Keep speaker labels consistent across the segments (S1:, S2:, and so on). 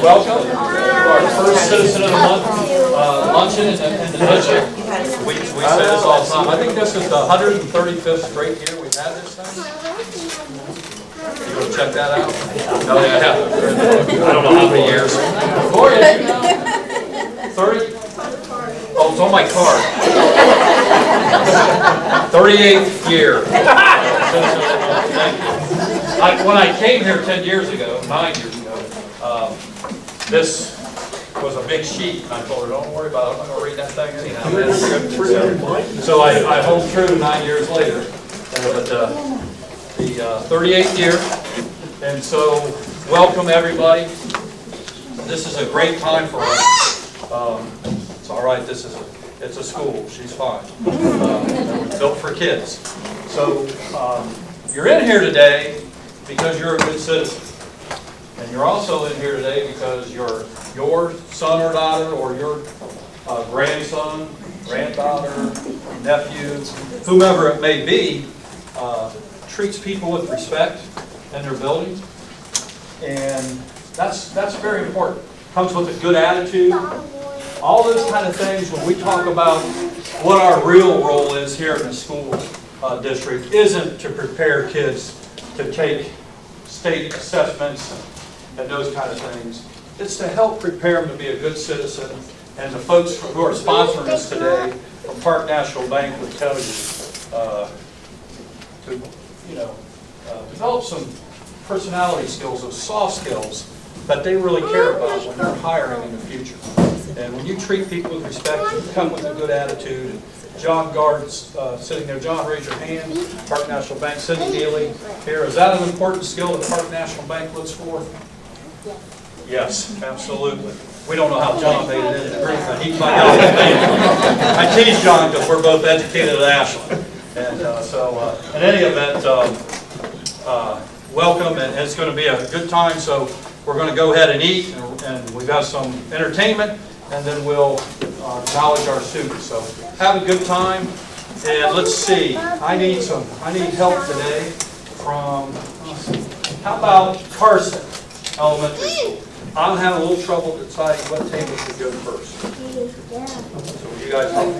S1: Welcome to our first Citizen of the Month luncheon in the district. We say this all the time. I think this is the 135th straight year we've had this thing. You want to check that out? Oh, yeah. I don't know how many years. Gloria, you know? 30? Oh, it's on my card. 38th year. Thank you. When I came here 9 years ago, this was a big sheet, and I told her, don't worry about it, I'm not going to read that thing anyhow. So I hold true 9 years later, but the 38th year, and so welcome everybody. This is a great time for us. It's all right, it's a school, she's fine. It's built for kids. So you're in here today because you're a good citizen. And you're also in here today because your son or daughter or your grandson, granddaughter, nephew, whomever it may be, treats people with respect in their building. And that's very important. Comes with a good attitude. All those kind of things, when we talk about what our real role is here in the school district, isn't to prepare kids to take state assessments and those kind of things. It's to help prepare them to be a good citizen. And the folks who are sponsoring us today from Park National Bank would tell you to develop some personality skills, those soft skills that they really care about when they're hiring in the future. And when you treat people with respect, you come with a good attitude. John Gard's sitting there. John, raise your hand. Park National Bank. Cindy Neely here. Is that an important skill that Park National Bank looks for? Yes, absolutely. We don't know how John made it into the group, but he might know. I tease John because we're both educated at Ashland. And in any event, welcome, and it's going to be a good time. So we're going to go ahead and eat, and we've got some entertainment, and then we'll acknowledge our students. So have a good time, and let's see. I need help today from. How about Carson Elementary School? I'm having a little trouble deciding what table should go first. So will you guys help me?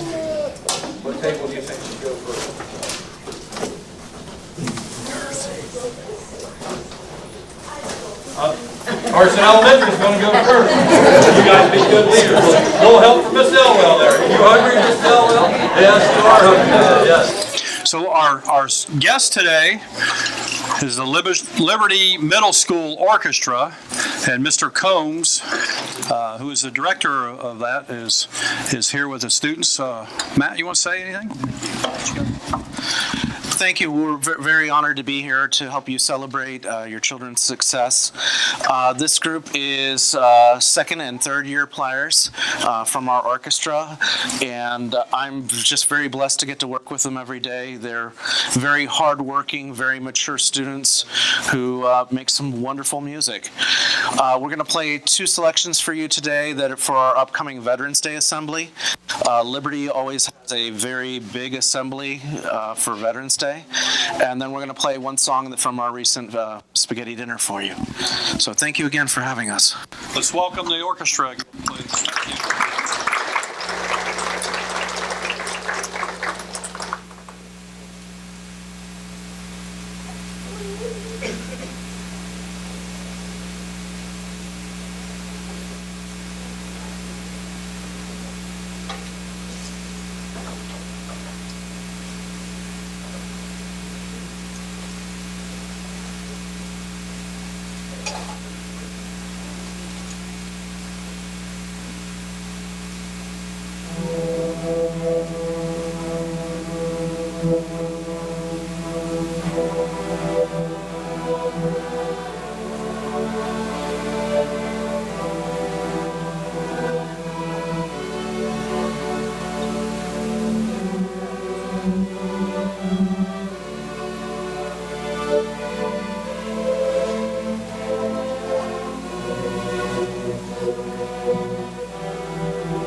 S1: What table do you think should go first? Carson Elementary is going to go first. You guys be good leaders. A little help from Miss Elwell there. Are you hungry, Miss Elwell? Yes, you are hungry. Yes. So our guest today is the Liberty Middle School Orchestra, and Mr. Combs, who is the director of that, is here with the students. Matt, you want to say anything?
S2: Thank you. We're very honored to be here to help you celebrate your children's success. This group is second and third year players from our orchestra, and I'm just very blessed to get to work with them every day. They're very hardworking, very mature students who make some wonderful music. We're going to play two selections for you today that are for our upcoming Veterans Day assembly. Liberty always has a very big assembly for Veterans Day. And then we're going to play one song from our recent spaghetti dinner for you. So thank you again for having us.
S1: Let's welcome the orchestra, please. Thank you.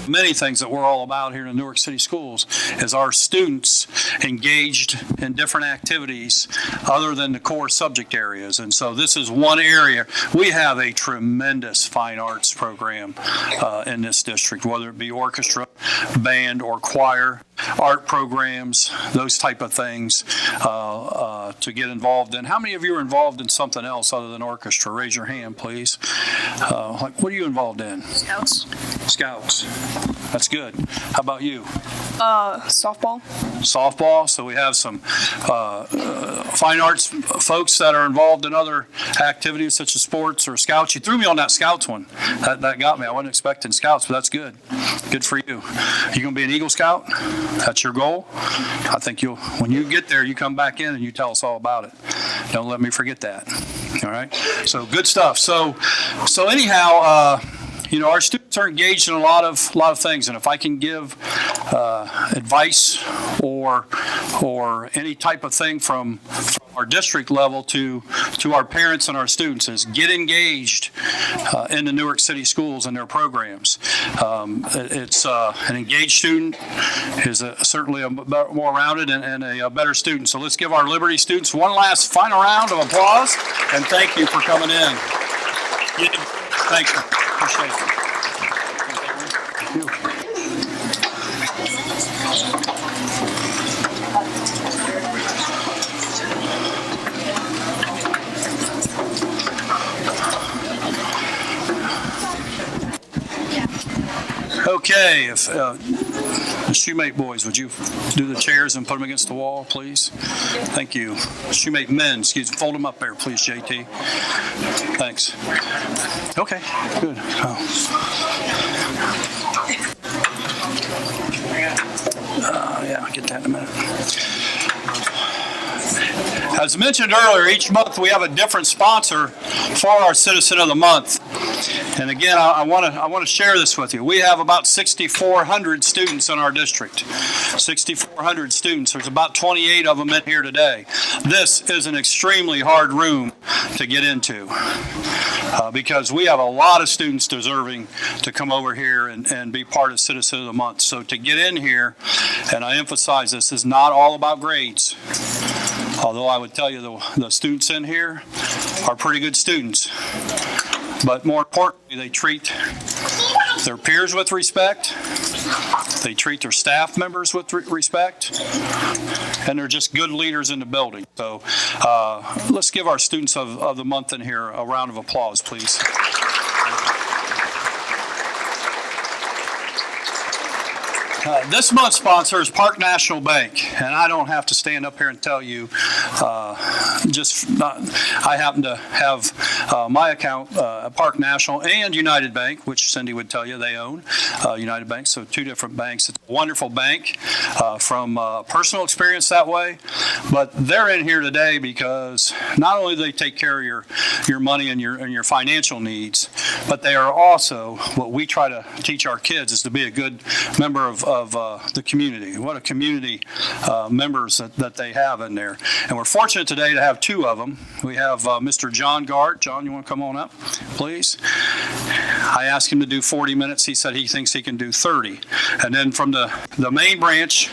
S1: Many things that we're all about here in Newark City Schools is our students engaged in different activities other than the core subject areas. And so this is one area. We have a tremendous fine arts program in this district, whether it be orchestra, band, or choir, art programs, those type of things to get involved in. How many of you are involved in something else other than orchestra? Raise your hand, please. What are you involved in?
S3: Scouts.
S1: Scouts. That's good. How about you?
S3: Softball.
S1: Softball. So we have some fine arts folks that are involved in other activities such as sports or scouts. You threw me on that scouts one. That got me. I wasn't expecting scouts, but that's good. Good for you. You gonna be an Eagle Scout? That's your goal? I think when you get there, you come back in and you tell us all about it. Don't let me forget that. All right. So good stuff. So anyhow, our students are engaged in a lot of things, and if I can give advice or any type of thing from our district level to our parents and our students, is get engaged in the Newark City Schools and their programs. It's an engaged student is certainly a more rounded and a better student. So let's give our Liberty students one last final round of applause, and thank you for coming in. Thanks. Appreciate it. Okay, if the shoemate boys, would you do the chairs and put them against the wall, please? Thank you. Shoemate men, fold them up there, please, JT. Thanks. Okay, good. Yeah, I'll get that in a minute.
S4: As mentioned earlier, each month we have a different sponsor for our Citizen of the Month. And again, I want to share this with you. We have about 6,400 students in our district. 6,400 students. There's about 28 of them in here today. This is an extremely hard room to get into because we have a lot of students deserving to come over here and be part of Citizen of the Month. So to get in here, and I emphasize this is not all about grades. Although I would tell you the students in here are pretty good students. But more importantly, they treat their peers with respect. They treat their staff members with respect. And they're just good leaders in the building. So let's give our students of the month in here a round of applause, please. This month's sponsor is Park National Bank, and I don't have to stand up here and tell you. I happen to have my account at Park National and United Bank, which Cindy would tell you they own United Bank. So two different banks. It's a wonderful bank from personal experience that way, but they're in here today because not only do they take care of your money and your financial needs, but they are also what we try to teach our kids is to be a good member of the community. What a community members that they have in there. And we're fortunate today to have two of them. We have Mr. John Gart. John, you want to come on up, please? I asked him to do 40 minutes. He said he thinks he can do 30. And then from the main branch,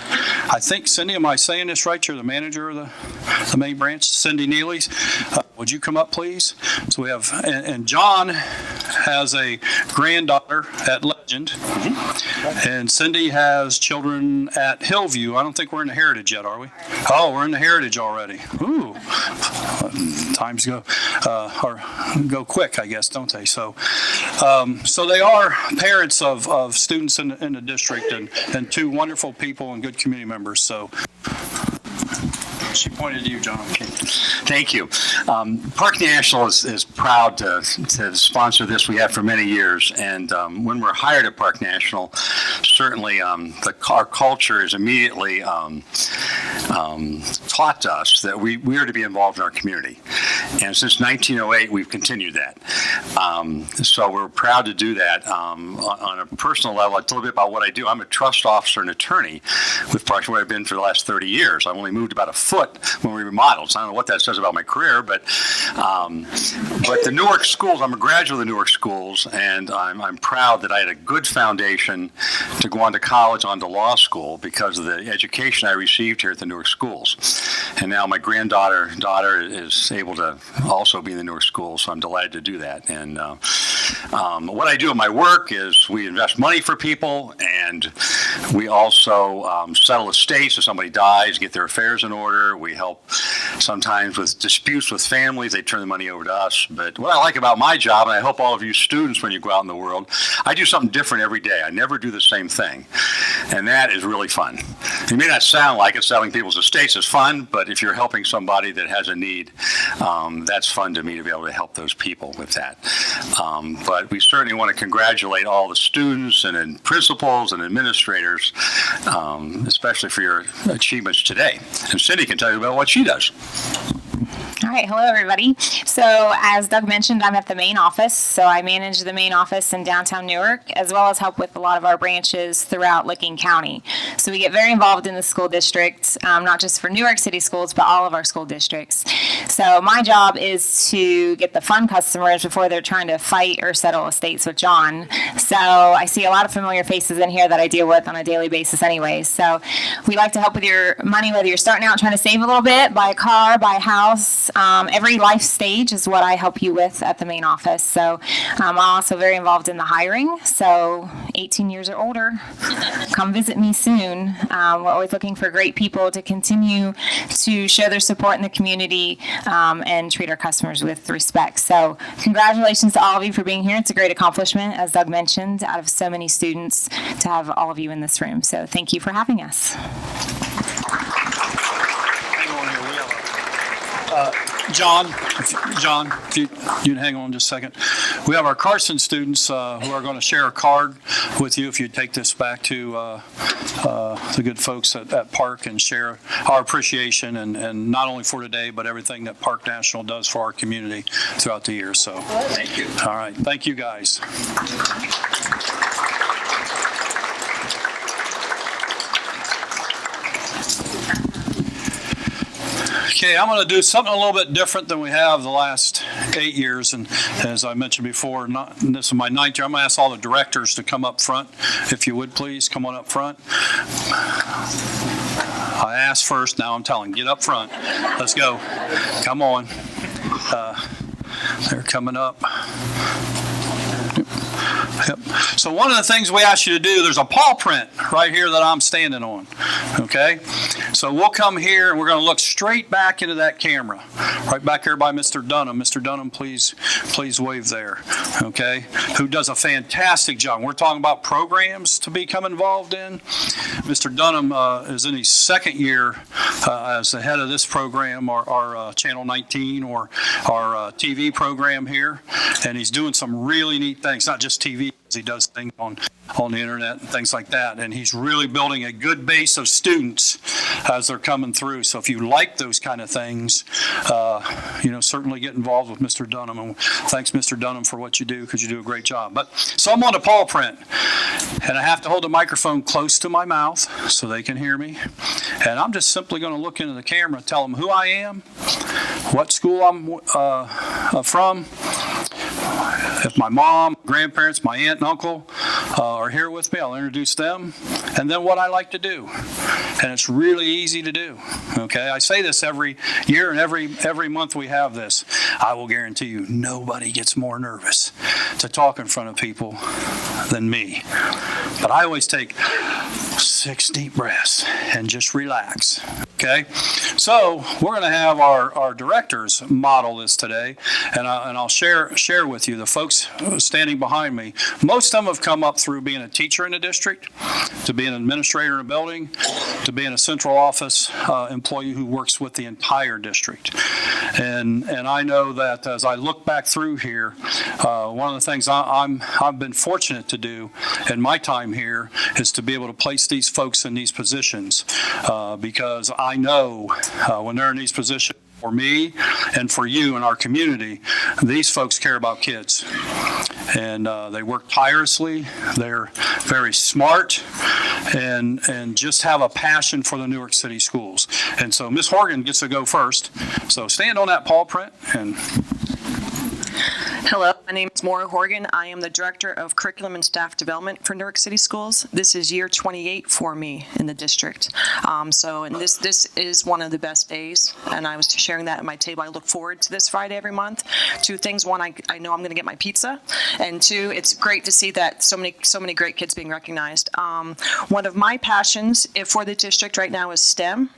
S4: I think, Cindy, am I saying this right? You're the manager of the main branch, Cindy Neely's. Would you come up, please? So we have, and John has a granddaughter at Legend, and Cindy has children at Hillview. I don't think we're in the Heritage yet, are we? Oh, we're in the Heritage already. Ooh, times go quick, I guess, don't they? So they are parents of students in the district and two wonderful people and good community members. So she pointed to you, John. Okay.
S5: Thank you. Park National is proud to sponsor this. We have for many years, and when we're hired at Park National, certainly our culture is immediately taught to us that we are to be involved in our community. And since 1908, we've continued that. So we're proud to do that. On a personal level, I'll tell you a bit about what I do. I'm a trust officer and attorney with Parks, where I've been for the last 30 years. I've only moved about a foot when we remodeled, so I don't know what that says about my career, but the Newark schools, I'm a graduate of the Newark schools, and I'm proud that I had a good foundation to go on to college, on to law school, because of the education I received here at the Newark schools. And now my daughter is able to also be in the Newark schools, so I'm delighted to do that. And what I do in my work is we invest money for people, and we also settle estates if somebody dies, get their affairs in order. We help sometimes with disputes with families. They turn the money over to us. But what I like about my job, and I hope all of you students when you go out in the world, I do something different every day. I never do the same thing. And that is really fun. It may not sound like it, selling people's estates is fun, but if you're helping somebody that has a need, that's fun to me to be able to help those people with that. But we certainly want to congratulate all the students and principals and administrators, especially for your achievements today. And Cindy can tell you about what she does.
S6: All right, hello everybody. So as Doug mentioned, I'm at the main office. So I manage the main office in downtown Newark, as well as help with a lot of our branches throughout Licking County. So we get very involved in the school district, not just for Newark City schools, but all of our school districts. So my job is to get the fun customers before they're trying to fight or settle estates with John. So I see a lot of familiar faces in here that I deal with on a daily basis anyway. So we like to help with your money, whether you're starting out trying to save a little bit, buy a car, buy a house. Every life stage is what I help you with at the main office. So I'm also very involved in the hiring. So 18 years or older, come visit me soon. We're always looking for great people to continue to show their support in the community and treat our customers with respect. So congratulations to all of you for being here. It's a great accomplishment, as Doug mentioned, out of so many students to have all of you in this room. So thank you for having us.
S4: John, if you can hang on just a second. We have our Carson students who are going to share a card with you. If you take this back to the good folks at Park and share our appreciation and not only for today, but everything that Park National does for our community throughout the year. So, thank you. All right, thank you guys. Okay, I'm going to do something a little bit different than we have the last 8 years. And as I mentioned before, this is my 9th year. I'm going to ask all the directors to come up front, if you would please. Come on up front. I asked first, now I'm telling. Get up front. Let's go. Come on. They're coming up. Yep. So one of the things we ask you to do, there's a paw print right here that I'm standing on, okay? So we'll come here and we're going to look straight back into that camera, right back here by Mr. Dunham. Mr. Dunham, please wave there, okay? Who does a fantastic job. We're talking about programs to become involved in. Mr. Dunham is in his 2nd year as the head of this program, our Channel 19 or our TV program here, and he's doing some really neat things, not just TV. He does things on the internet and things like that, and he's really building a good base of students as they're coming through. So if you like those kind of things, certainly get involved with Mr. Dunham. And thanks, Mr. Dunham, for what you do, because you do a great job. But so I'm on a paw print, and I have to hold the microphone close to my mouth so they can hear me. And I'm just simply going to look into the camera, tell them who I am, what school I'm from. If my mom, grandparents, my aunt and uncle are here with me, I'll introduce them, and then what I like to do. And it's really easy to do, okay? I say this every year and every month we have this. I will guarantee you nobody gets more nervous to talk in front of people than me. But I always take 6 deep breaths and just relax, okay? So we're going to have our directors model this today, and I'll share with you the folks standing behind me. Most of them have come up through being a teacher in the district, to being an administrator in a building, to being a central office employee who works with the entire district. And I know that as I look back through here, one of the things I've been fortunate to do in my time here is to be able to place these folks in these positions because I know when they're in these positions, for me and for you and our community, these folks care about kids. And they work tirelessly, they're very smart, and just have a passion for the Newark City schools. And so Ms. Horgan gets to go first. So stand on that paw print and...
S7: Hello, my name is Maura Horgan. I am the Director of Curriculum and Staff Development for Newark City Schools. This is year 28 for me in the district. And this is one of the best days, and I was sharing that at my table. I look forward to this Friday every month. 2 things. One, I know I'm going to get my pizza, and 2, it's great to see that so many great kids being recognized. One of my passions for the district right now is STEM,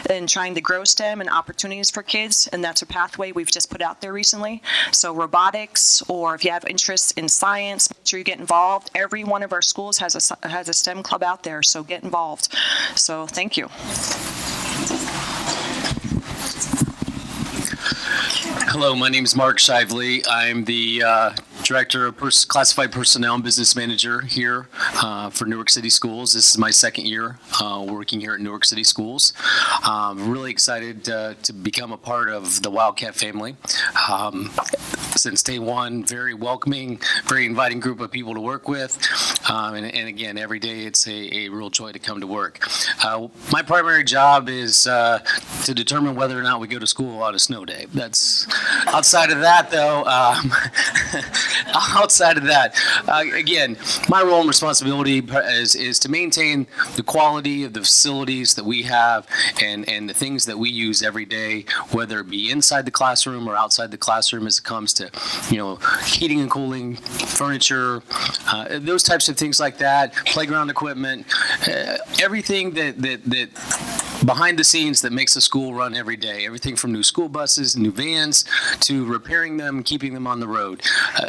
S7: and trying to grow STEM and opportunities for kids, and that's a pathway we've just put out there recently. So robotics, or if you have interests in science, make sure you get involved. Every one of our schools has a STEM club out there, so get involved. So thank you.
S8: Hello, my name is Mark Shively. I'm the Director of Classified Personnel and Business Manager here for Newark City Schools. This is my 2nd year working here at Newark City Schools. I'm really excited to become a part of the Wildcat family. Since day one, very welcoming, very inviting group of people to work with. And again, every day it's a real joy to come to work. My primary job is to determine whether or not we go to school on a snow day. That's outside of that, though. Outside of that, again, my role and responsibility is to maintain the quality of the facilities that we have and the things that we use every day, whether it be inside the classroom or outside the classroom as it comes to, heating and cooling, furniture, those types of things like that, playground equipment, everything that behind the scenes that makes a school run every day. Everything from new school buses, new vans, to repairing them, keeping them on the road.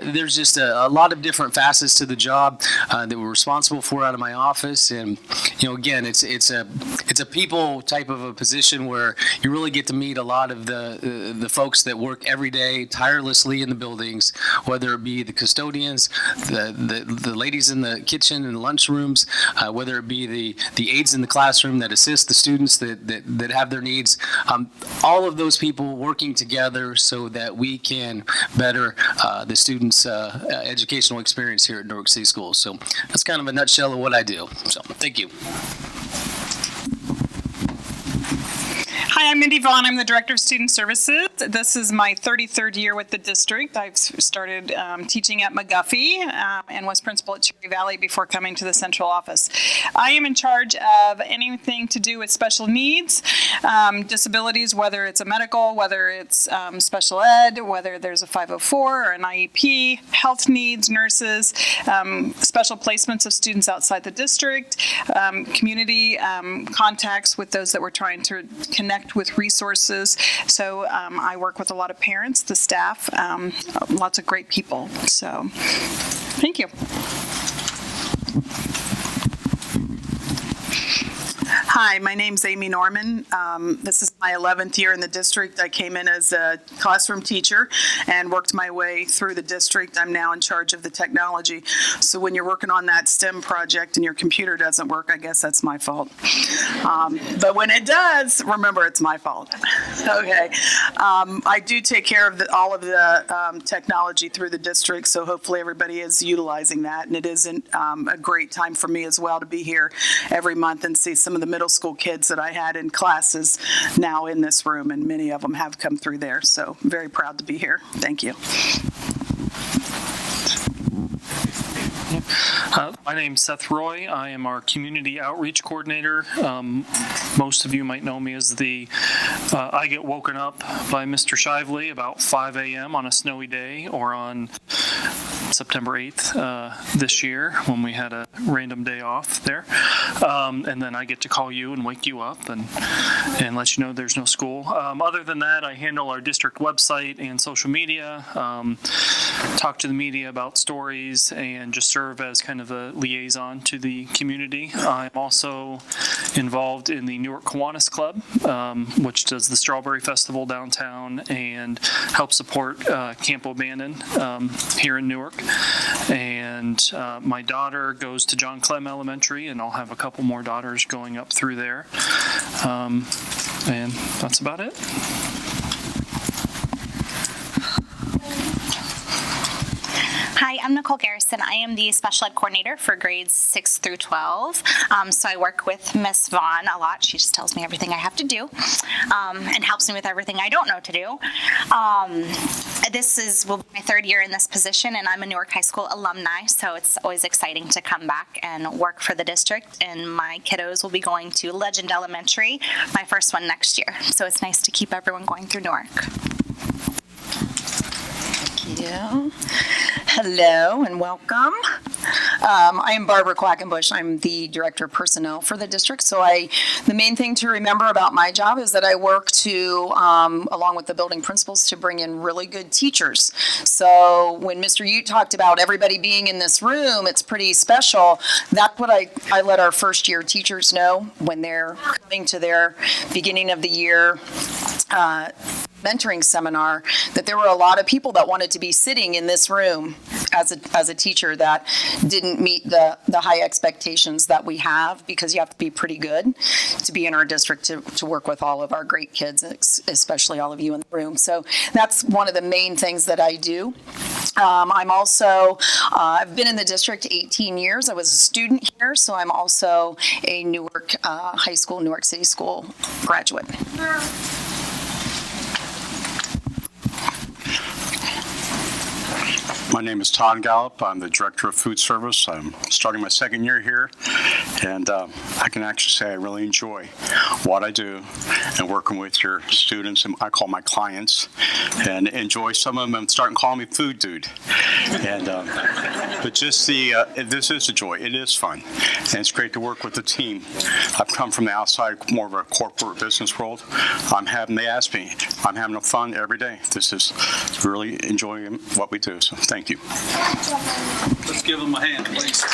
S8: There's just a lot of different facets to the job that we're responsible for out of my office. And, again, it's a people type of a position where you really get to meet a lot of the folks that work every day tirelessly in the buildings, whether it be the custodians, the ladies in the kitchen and lunch rooms, whether it be the aides in the classroom that assist the students that have their needs. All of those people working together so that we can better the students' educational experience here at Newark City Schools. So that's kind of a nutshell of what I do. So thank you.
S3: Hi, I'm Mindy Vaughn. I'm the Director of Student Services. This is my 33rd year with the district. I've started teaching at McGuffey and was principal at Cherry Valley before coming to the central office. I am in charge of anything to do with special needs, disabilities, whether it's a medical, whether it's special ed, whether there's a 504 or an IEP, health needs, nurses, special placements of students outside the district, community contacts with those that we're trying to connect with resources. So I work with a lot of parents, the staff, lots of great people. So thank you. Hi, my name's Amy Norman. This is my 11th year in the district. I came in as a classroom teacher and worked my way through the district. I'm now in charge of the technology. So when you're working on that STEM project and your computer doesn't work, I guess that's my fault. But when it does, remember it's my fault. Okay. I do take care of all of the technology through the district, so hopefully everybody is utilizing that. And it is a great time for me as well to be here every month and see some of the middle school kids that I had in classes now in this room, and many of them have come through there. So very proud to be here. Thank you.
S9: My name's Seth Roy. I am our community outreach coordinator. Most of you might know me as I get woken up by Mr. Shively about 5 a.m. on a snowy day, or on September 8th this year when we had a random day off there. And then I get to call you and wake you up and let you know there's no school. Other than that, I handle our district website and social media, talk to the media about stories, and just serve as kind of a liaison to the community. I'm also involved in the Newark Kiwanis Club, which does the Strawberry Festival downtown and helps support Camp O'Bannon here in Newark. And my daughter goes to John Clem Elementary, and I'll have a couple more daughters going up through there. And that's about it.
S10: Hi, I'm Nicole Garrison. I am the special ed coordinator for grades 6 through 12. So I work with Miss Vaughn a lot. She just tells me everything I have to do and helps me with everything I don't know to do. This will be my 3rd year in this position, and I'm a Newark High School alumni, so it's always exciting to come back and work for the district. And my kiddos will be going to Legend Elementary, my first one next year. So it's nice to keep everyone going through Newark.
S11: Thank you. Hello and welcome. I am Barbara Quackenbush. I'm the Director of Personnel for the district. So the main thing to remember about my job is that I work along with the building principals, to bring in really good teachers. So when Mr. Ute talked about everybody being in this room, it's pretty special. That's what I let our first year teachers know when they're coming to their beginning of the year mentoring seminar, that there were a lot of people that wanted to be sitting in this room as a teacher that didn't meet the high expectations that we have, because you have to be pretty good to be in our district to work with all of our great kids, especially all of you in the room. So that's one of the main things that I do. I'm also, I've been in the district 18 years. I was a student here, so I'm also a Newark High School, Newark City School graduate.
S5: My name is Todd Gallup. I'm the Director of Food Service. I'm starting my second year here, and I can actually say I really enjoy what I do and working with your students, and I call my clients, and enjoy some of them starting calling me food dude. And but just this is a joy. It is fun, and it's great to work with the team. I've come from the outside, more of a corporate business world. They ask me, I'm having fun every day. This is really enjoying what we do. So thank you.
S4: Let's give them a hand, please.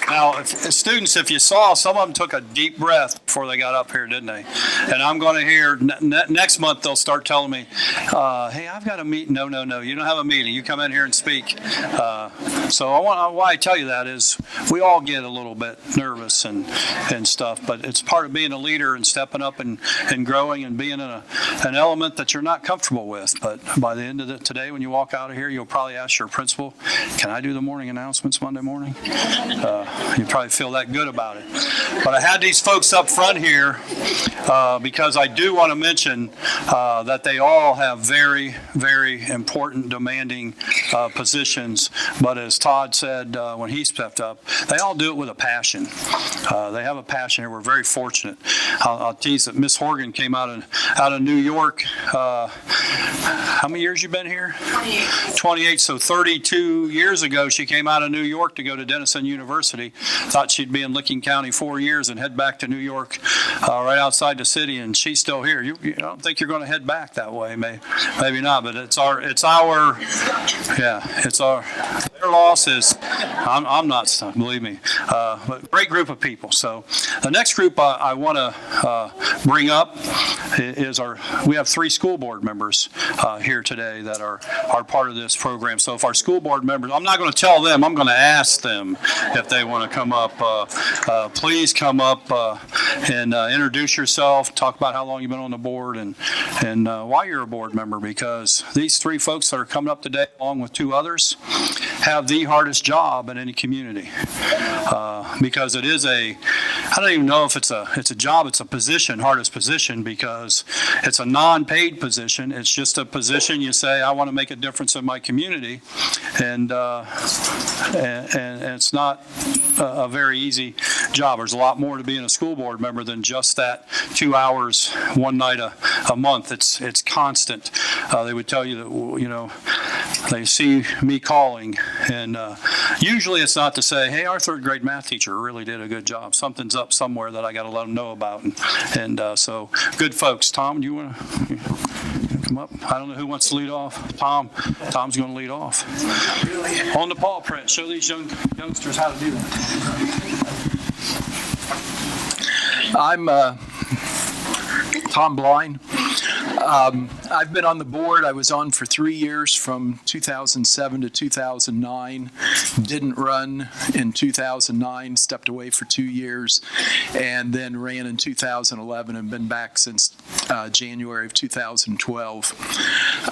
S4: Now, students, if you saw, some of them took a deep breath before they got up here, didn't they? And I'm going to hear, next month they'll start telling me, hey, I've got a meeting. No, you don't have a meeting. You come in here and speak. So why I tell you that is we all get a little bit nervous and stuff, but it's part of being a leader and stepping up and growing and being in an element that you're not comfortable with. But by the end of today, when you walk out of here, you'll probably ask your principal, can I do the morning announcements Monday morning? You probably feel that good about it. But I had these folks up front here because I do want to mention that they all have very, very important, demanding positions. But as Todd said when he stepped up, they all do it with a passion. They have a passion here. We're very fortunate. I'll tease that Miss Horgan came out of New York. How many years you been here? 28. So 32 years ago, she came out of New York to go to Denison University. Thought she'd be in Licking County 4 years and head back to New York right outside the city, and she's still here. I don't think you're going to head back that way. Maybe not, but their loss is, I'm not, believe me, but great group of people. So the next group I want to bring up is we have 3 school board members here today that are part of this program. So if our school board members, I'm not going to tell them, I'm going to ask them if they want to come up. Please come up and introduce yourself, talk about how long you've been on the board and why you're a board member, because these 3 folks that are coming up today, along with 2 others, have the hardest job in any community. Because it is I don't even know if it's a job, it's a position, hardest position, because it's a non-paid position. It's just a position you say, I want to make a difference in my community. And it's not a very easy job. There's a lot more to being a school board member than just that 2 hours, one night a month. It's constant. They would tell you that, they see me calling, and usually it's not to say, hey, our 3rd grade math teacher really did a good job. Something's up somewhere that I got to let them know about. And so good folks. Tom, do you want to come up? I don't know who wants to lead off. Tom's going to lead off. On the paw print, show these youngsters how to do that.
S12: I'm Tom Blind. I've been on the board. I was on for 3 years from 2007 to 2009. Didn't run in 2009, stepped away for 2 years, and then ran in 2011 and been back since January of 2012.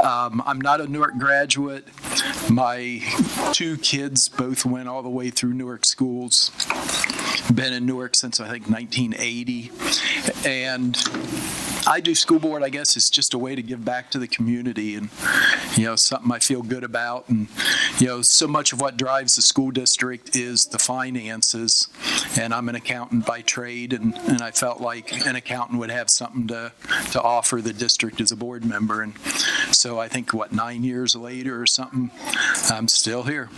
S12: I'm not a Newark graduate. My 2 kids both went all the way through Newark schools. Been in Newark since, I think, 1980. And I do school board, I guess, is just a way to give back to the community, and, something I feel good about. And, so much of what drives the school district is the finances. And I'm an accountant by trade, and I felt like an accountant would have something to offer the district as a board member. And so I think, 9 years later or something, I'm still here.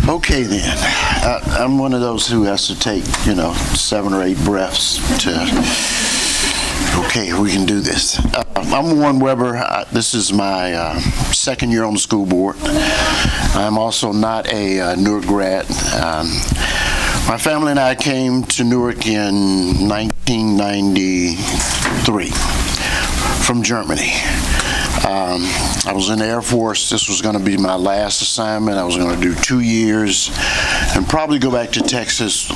S13: Okay then, I'm one of those who has to take, 7 or 8 breaths to, okay, we can do this. I'm Warren Weber. This is my second year on the school board. I'm also not a Newark grad. My family and I came to Newark in 1993 from Germany. I was in the Air Force. This was going to be my last assignment. I was going to do 2 years and probably go back to Texas,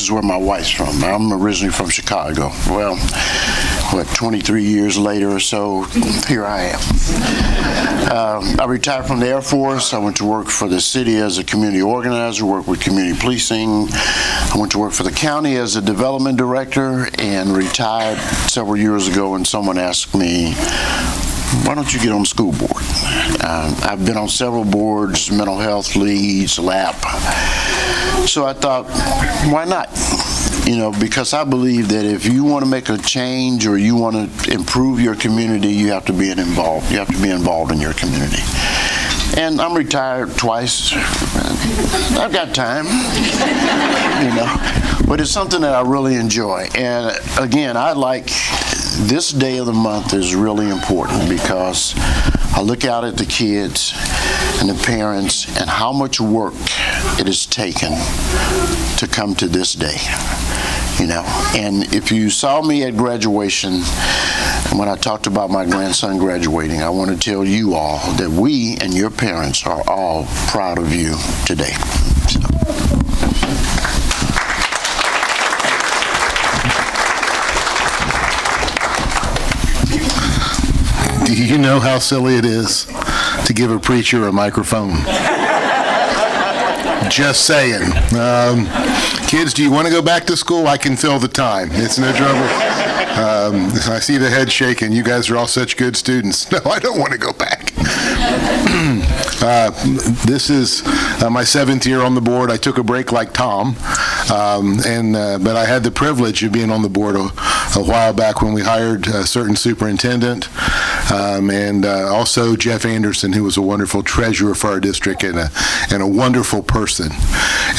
S13: where my wife's from. I'm originally from Chicago. Well, 23 years later or so, here I am. I retired from the Air Force. I went to work for the city as a community organizer, worked with community policing. I went to work for the county as a development director and retired several years ago, and someone asked me, why don't you get on the school board? I've been on several boards, mental health leads, LAP. So I thought, why not? Because I believe that if you want to make a change or you want to improve your community, you have to be involved. You have to be involved in your community. And I'm retired twice. I've got time, But it's something that I really enjoy. And again, this day of the month is really important because I look out at the kids and the parents and how much work it has taken to come to this day. And if you saw me at graduation, when I talked about my grandson graduating, I want to tell you all that we and your parents are all proud of you today.
S14: Do you know how silly it is to give a preacher a microphone? Just saying. Kids, do you want to go back to school? I can fill the time. It's no trouble. I see the head shaking. You guys are all such good students. No, I don't want to go back. This is my 7th year on the board. I took a break like Tom, but I had the privilege of being on the board a while back when we hired a certain superintendent, and also Jeff Anderson, who was a wonderful treasurer for our district and a wonderful person.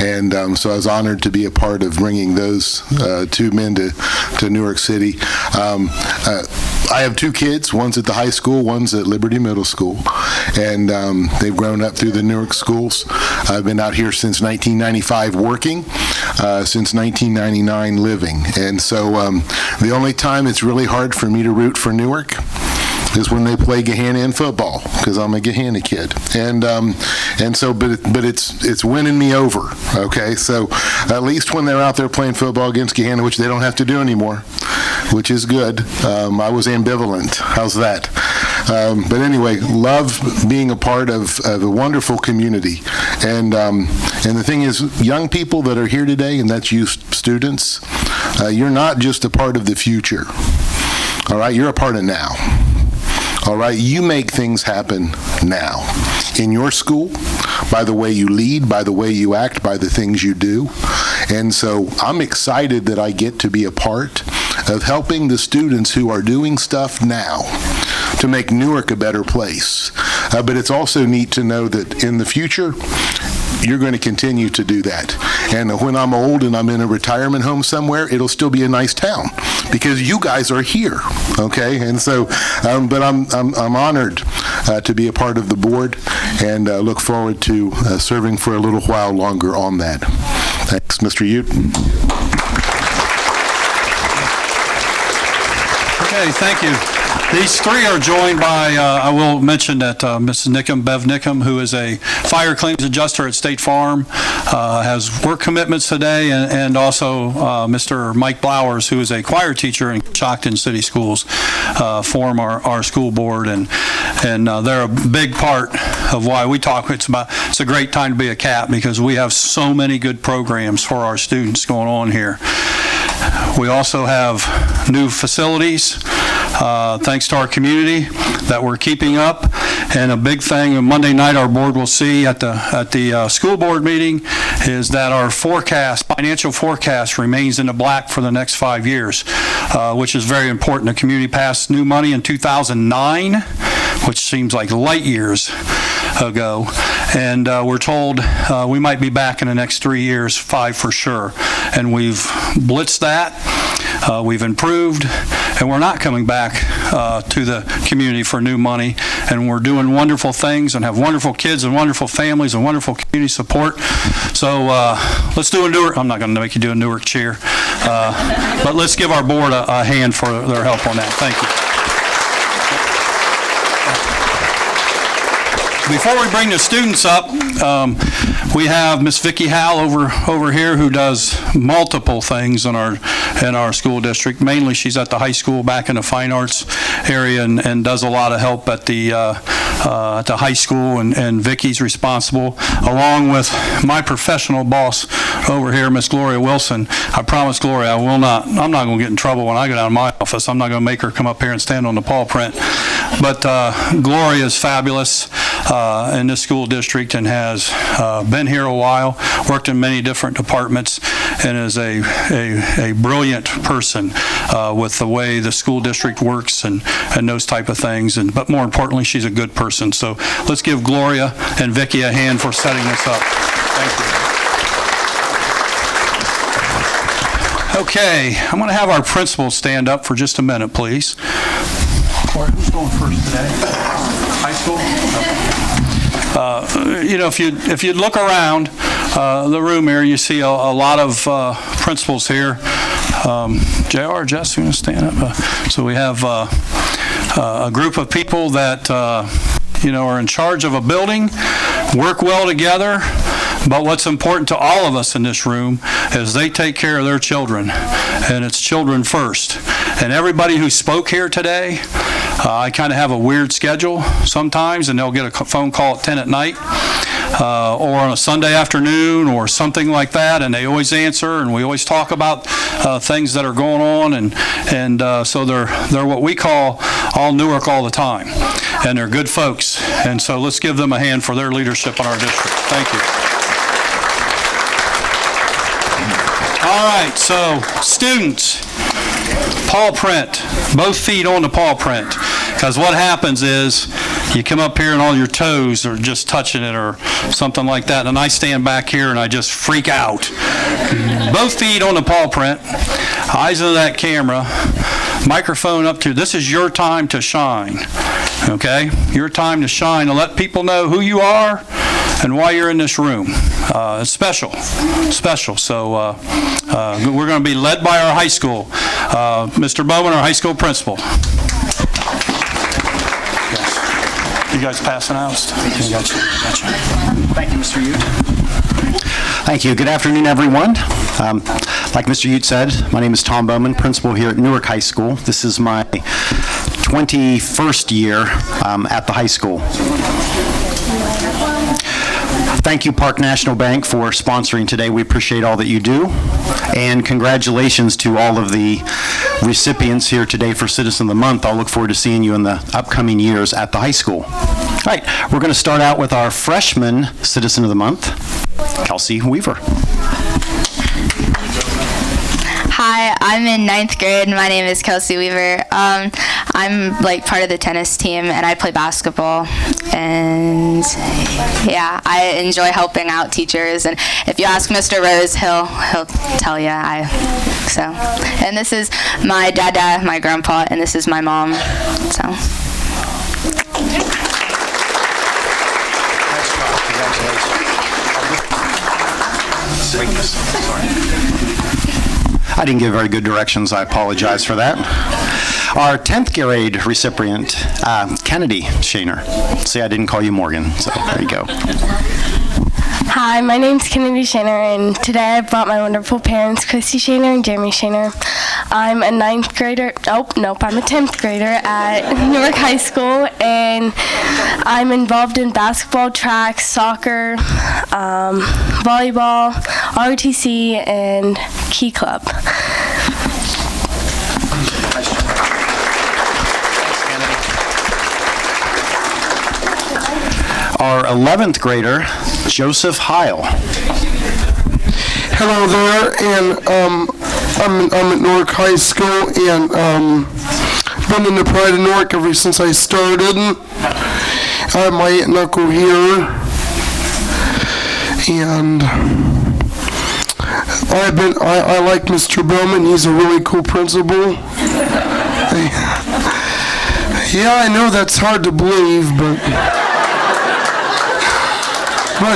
S14: And so I was honored to be a part of bringing those two men to Newark City. I have 2 kids. One's at the high school, one's at Liberty Middle School, and they've grown up through the Newark schools. I've been out here since 1995 working, since 1999 living, and so the only time it's really hard for me to root for Newark is when they play Gahanna in football, because I'm a Gahanna kid, and so but it's winning me over. Okay, so at least when they're out there playing football against Gahanna, which they don't have to do anymore, which is good. I was ambivalent. How's that? But anyway, love being a part of a wonderful community, and the thing is, young people that are here today, and that's you students, you're not just a part of the future. All right, you're a part of now. All right, you make things happen now in your school, by the way you lead, by the way you act, by the things you do. And so I'm excited that I get to be a part of helping the students who are doing stuff now to make Newark a better place. But it's also neat to know that in the future, you're going to continue to do that. And when I'm old and I'm in a retirement home somewhere, it'll still be a nice town because you guys are here, okay? And so, but I'm honored to be a part of the board and look forward to serving for a little while longer on that. Thanks, Mr. Ute.
S4: Okay, thank you. These 3 are joined by, I will mention that Mrs. Nickham, Bev Nickham, who is a fire claims adjuster at State Farm, has work commitments today, and also Mr. Mike Blowers, who is a choir teacher in Stockton City Schools, form our school board, and they're a big part of why we talk. It's a great time to be a CAP because we have so many good programs for our students going on here. We also have new facilities, thanks to our community, that we're keeping up. And a big thing, Monday night our board will see at the school board meeting is that our financial forecast remains in the black for the next 5 years, which is very important. The community passed new money in 2009, which seems like light years ago. And we're told we might be back in the next 3 years, 5 for sure. And we've blitzed that, we've improved, and we're not coming back to the community for new money. And we're doing wonderful things and have wonderful kids and wonderful families and wonderful community support. So let's do a Newark. I'm not going to make you do a Newark cheer, but let's give our board a hand for their help on that. Thank you. Before we bring the students up, we have Miss Vicki Howell over here who does multiple things in our in our school district. Mainly, she's at the high school back in the fine arts area and does a lot of help at the high school, and Vicky's responsible, along with my professional boss over here, Miss Gloria Wilson. I promise Gloria I'm not going to get in trouble when I go down to my office. I'm not going to make her come up here and stand on the paw print. But Gloria is fabulous in this school district and has been here a while, worked in many different departments, and is a brilliant person with the way the school district works and those type of things. But more importantly, she's a good person. So let's give Gloria and Vicky a hand for setting this up. Thank you. Okay, I'm going to have our principals stand up for just a minute, please. Who's going first today? High school? If you look around the room here, you see a lot of principals here. JR, Jess, you want to stand up? So we have a group of people that are in charge of a building, work well together. But what's important to all of us in this room is they take care of their children, and it's children first. And everybody who spoke here today, I kind of have a weird schedule sometimes, and they'll get a phone call at 10 at night or on a Sunday afternoon or something like that, and they always answer, and we always talk about things that are going on, and so they're what we call all Newark all the time, and they're good folks. And so let's give them a hand for their leadership in our district. Thank you. All right, so students, paw print, both feet on the paw print, because what happens is you come up here and all your toes are just touching it or something like that, and I stand back here and I just freak out. Both feet on the paw print, eyes into that camera, microphone up to, this is your time to shine, okay? Your time to shine, to let people know who you are and why you're in this room. It's special. So we're going to be led by our high school. Mr. Bowman, our high school principal. Yes. You guys passing out? Gotcha.
S15: Thank you, Mr. Ute. Thank you. Good afternoon, everyone. Like Mr. Ute said, my name is Tom Bowman, principal here at Newark High School. This is my 21st year at the high school. Thank you, Park National Bank, for sponsoring today. We appreciate all that you do. And congratulations to all of the recipients here today for Citizen of the Month. I'll look forward to seeing you in the upcoming years at the high school. All right, we're going to start out with our freshman Citizen of the Month, Kelsey Weaver.
S16: Hi, I'm in 9th grade. My name is Kelsey Weaver. I'm like part of the tennis team, and I play basketball. And yeah, I enjoy helping out teachers. And if you ask Mr. Rose, he'll tell you. And this is my dada, my grandpa, and this is my mom. So.
S15: I didn't give very good directions. I apologize for that. Our 10th grade recipient, Kennedy Shaner. See, I didn't call you Morgan, so there you go.
S17: Hi, my name's Kennedy Shaner, and today I brought my wonderful parents, Christy Shaner and Jeremy Shaner. I'm a 9th grader, I'm a 10th grader at Newark High School, and I'm involved in basketball, track, soccer, volleyball, ROTC, and Key Club.
S15: Our 11th grader, Joseph Heil.
S18: Hello there, and I'm at Newark High School, and been in the Pride of Newark ever since I started. I have my aunt and uncle here, and I like Mr. Bowman. He's a really cool principal. Yeah, I know that's hard to believe, but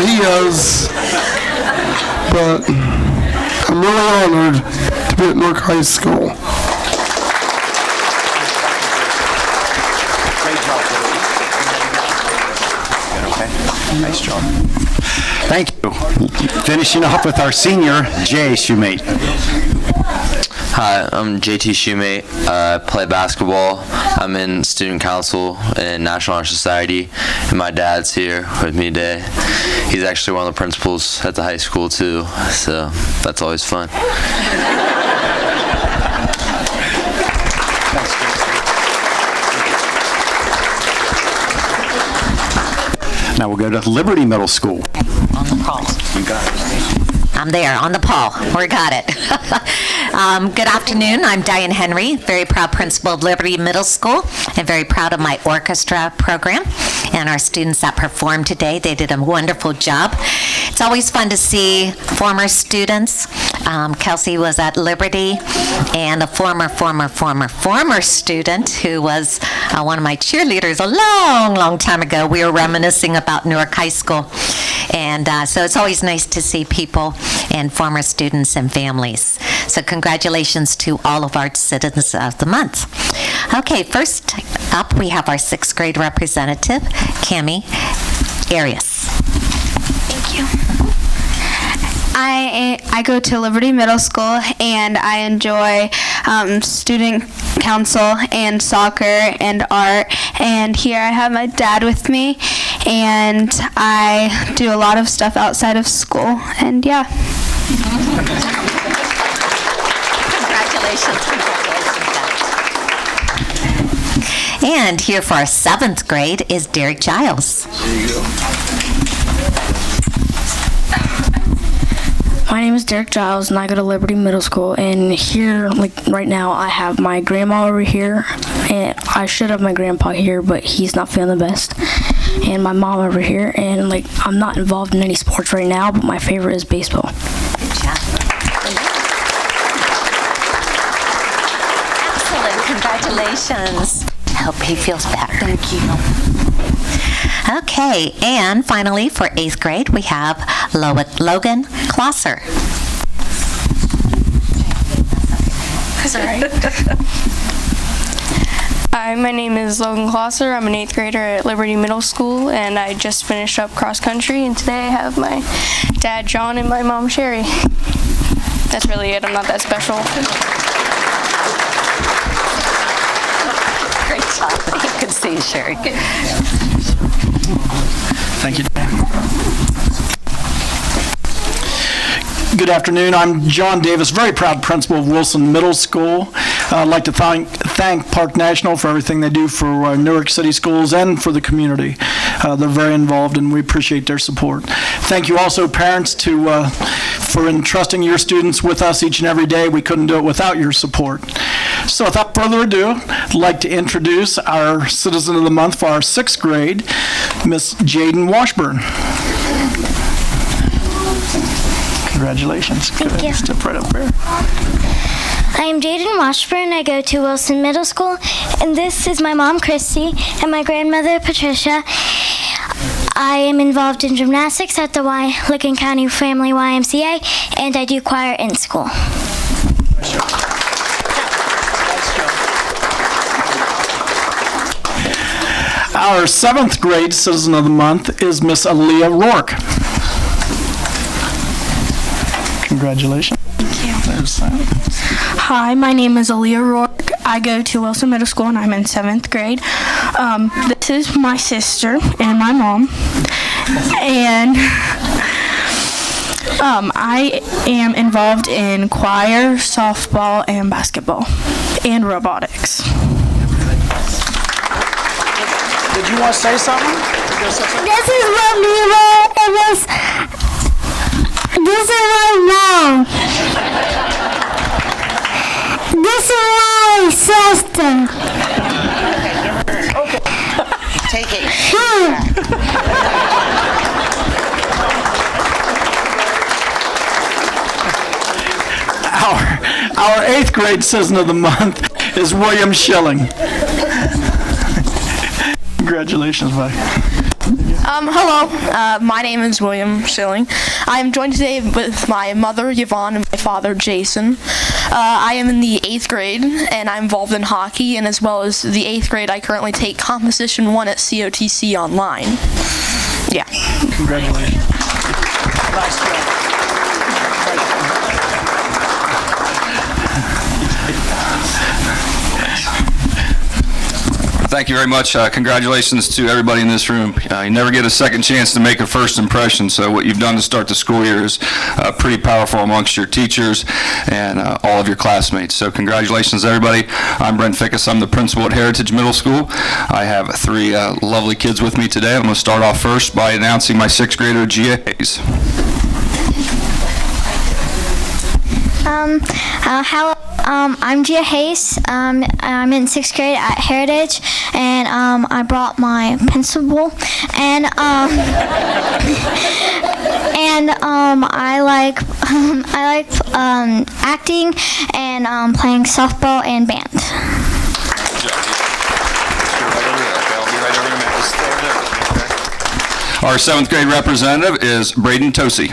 S18: he is. But I'm really honored to be at Newark High School.
S15: Nice job. Thank you. Finishing off with our senior, Jay Shoemate.
S19: Hi, I'm JT Shoemate. I play basketball. I'm in student council in National Honor Society, and my dad's here with me today. He's actually one of the principals at the high school too, so that's always fun.
S15: Now we'll go to Liberty Middle School.
S20: On the pole.
S15: You got it.
S20: I'm there, on the pole. We got it. Good afternoon. I'm Diane Henry, very proud principal of Liberty Middle School, and very proud of my orchestra program and our students that performed today. They did a wonderful job. It's always fun to see former students. Kelsey was at Liberty, and a former student who was one of my cheerleaders a long time ago. We were reminiscing about Newark High School. And so it's always nice to see people and former students and families. So congratulations to all of our citizens of the month. Okay, first up we have our 6th grade representative, Cami Arias.
S21: Thank you. I go to Liberty Middle School, and I enjoy student council and soccer and art. And here I have my dad with me, and I do a lot of stuff outside of school. And yeah.
S20: Congratulations. And here for our 7th grade is Derek Giles.
S22: There you go. My name is Derek Giles, and I go to Liberty Middle School. And here, right now, I have my grandma over here, and I should have my grandpa here, but he's not feeling the best. And my mom over here, and I'm not involved in any sports right now, but my favorite is baseball.
S20: Good job. Excellent. Congratulations. I hope he feels better.
S22: Thank you.
S20: Okay, and finally for 8th grade, we have Logan Klosser.
S22: Sorry. Hi, my name is Logan Klosser. I'm an 8th grader at Liberty Middle School, and I just finished up cross country, and today I have my dad, John, and my mom, Sherry. That's really it. I'm not that special.
S20: Great job. You can see Sherry.
S4: Thank you. Good afternoon. I'm John Davis, very proud principal of Wilson Middle School. I'd like to thank Park National for everything they do for Newark City Schools and for the community. They're very involved, and we appreciate their support. Thank you also, parents, for entrusting your students with us each and every day. We couldn't do it without your support. So without further ado, I'd like to introduce our Citizen of the Month for our 6th grade, Miss Jaden Washburn. Congratulations.
S23: Thank you.
S4: Step right up there.
S23: I am Jaden Washburn. I go to Wilson Middle School, and this is my mom, Christy, and my grandmother, Patricia. I am involved in gymnastics at the Licking County Family YMCA, and I do choir in school.
S4: Our 7th grade Citizen of the Month is Miss Aaliyah Rourke. Congratulations.
S22: Thank you.
S4: There's that.
S22: Hi, my name is Aaliyah Rourke. I go to Wilson Middle School, and I'm in 7th grade. This is my sister and my mom. And I am involved in choir, softball, and basketball, and robotics.
S4: Did you want to say something?
S23: This is my Mila, and this is my mom. This is my sister.
S20: Okay. Take it.
S4: Our 8th grade Citizen of the Month is William Schilling. Congratulations, buddy.
S24: Hello, my name is William Schilling. I am joined today with my mother, Yvonne, and my father, Jason. I am in the 8th grade, and I'm involved in hockey, and as well as the 8th grade, I currently take Composition 1 at COTC online. Yeah.
S4: Congratulations. Nice job.
S1: Thank you very much. Congratulations to everybody in this room. You never get a second chance to make a first impression, so what you've done to start the school year is pretty powerful amongst your teachers and all of your classmates. So congratulations, everybody. I'm Brent Fickus. I'm the principal at Heritage Middle School. I have three lovely kids with me today. I'm going to start off first by announcing my sixth grader, Gia Hayes.
S23: I'm Gia Hayes. I'm in sixth grade at Heritage, and I brought my pencil, and I like acting and playing softball and band.
S1: Our seventh grade representative is Braden Tosi.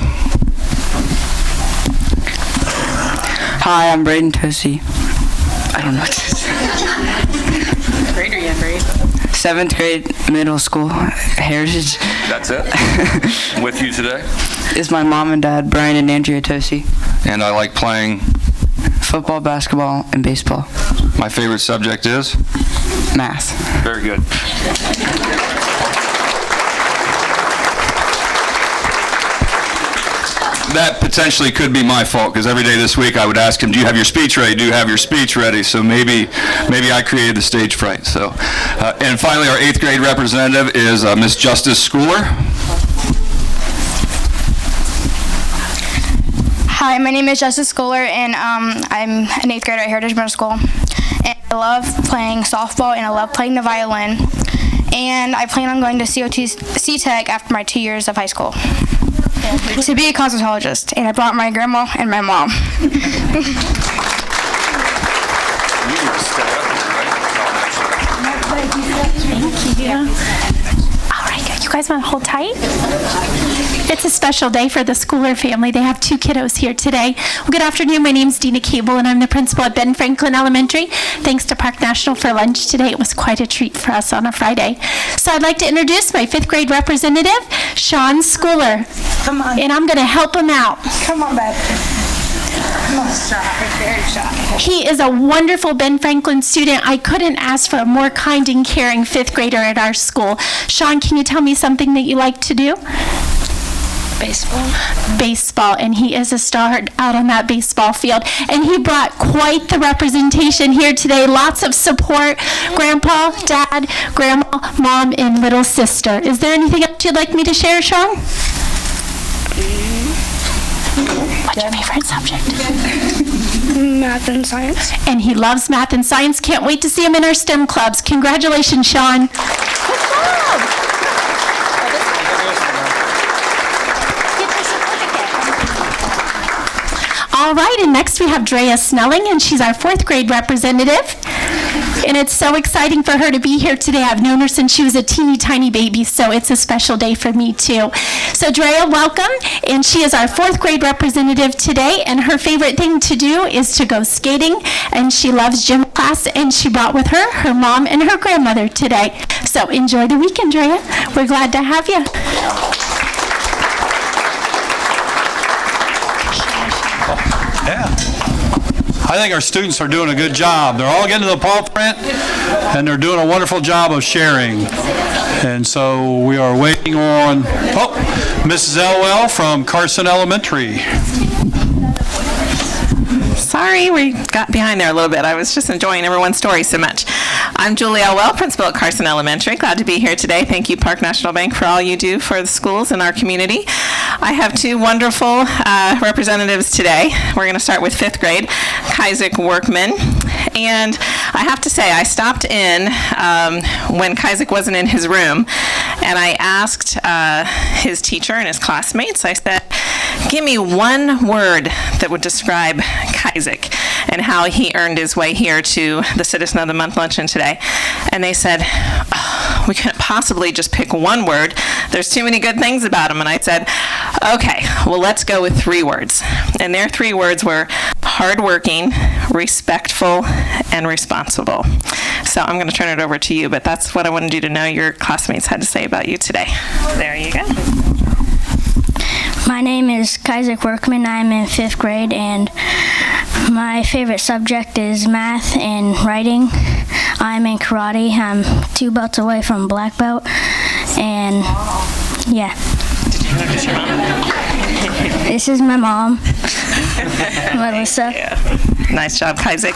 S2: Hi, I'm Braden Tosi. I don't know what to say.
S6: What grade are you in, Braden?
S2: Seventh grade, middle school, Heritage.
S1: That's it? With you today?
S2: Is my mom and dad, Brian and Andrea Tosi.
S1: And I like playing
S2: football, basketball, and baseball.
S1: My favorite subject is?
S2: Math.
S1: Very good. That potentially could be my fault, because every day this week I would ask him, do you have your speech ready? Do you have your speech ready? So maybe I created the stage fright. So, and finally, our eighth grade representative is Miss Justice Schooler.
S7: Hi, my name is Justice Schooler, and I'm an eighth grader at Heritage Middle School. And I love playing softball, and I love playing the violin. And I plan on going to C-Tech after my 2 years of high school to be a cosmetologist, and I brought my grandma and my mom.
S25: Thank you. All right, you guys want to hold tight? It's a special day for the Schooler family. They have two kiddos here today. Well, good afternoon. My name's Dina Cable, and I'm the principal at Ben Franklin Elementary. Thanks to Park National for lunch today. It was quite a treat for us on a Friday. So I'd like to introduce my fifth grade representative, Sean Schooler. Come on. And I'm going to help him out. Come on, babe. Very shy. He is a wonderful Ben Franklin student. I couldn't ask for a more kind and caring fifth grader at our school. Sean, can you tell me something that you like to do? Baseball, and he is a star out on that baseball field. And he brought quite the representation here today. Lots of support. Grandpa, Dad, Grandma, Mom, and little sister. Is there anything else you'd like me to share, Sean? What's your favorite subject?
S7: Math and science.
S25: And he loves math and science. Can't wait to see him in our STEM clubs. Congratulations, Sean. Good job. All right, and next we have Drea Snelling, and she's our fourth grade representative. And it's so exciting for her to be here today. I've known her since she was a teeny tiny baby, so it's a special day for me too. So Drea, welcome, and she is our fourth grade representative today, and her favorite thing to do is to go skating, and she loves gym class, and she brought with her her mom and her grandmother today. So enjoy the weekend, Drea. We're glad to have you.
S4: Yeah. I think our students are doing a good job. They're all getting to the paw print, and they're doing a wonderful job of sharing. And so we are waiting on, Mrs. Elwell from Carson Elementary.
S26: Sorry, we got behind there a little bit. I was just enjoying everyone's story so much. I'm Julie Elwell, principal at Carson Elementary. Glad to be here today. Thank you, Park National Bank, for all you do for the schools in our community. I have two wonderful representatives today. We're going to start with fifth grade, Kaizek Workman. And I have to say, I stopped in when Kaizek wasn't in his room, and I asked his teacher and his classmates, I said, give me one word that would describe Kaizek and how he earned his way here to the Citizen of the Month luncheon today. And they said, we couldn't possibly just pick one word. There's too many good things about him. And I said, okay, well, let's go with three words. And their three words were hardworking, respectful, and responsible. So I'm going to turn it over to you, but that's what I wanted you to know your classmates had to say about you today. There you go.
S23: My name is Kaizek Workman. I'm in fifth grade, and my favorite subject is math and writing. I'm in karate. I'm 2 belts away from black belt. And yeah.
S26: Did you introduce your mom?
S23: This is my mom, Melissa.
S26: Yeah. Nice job, Isaac.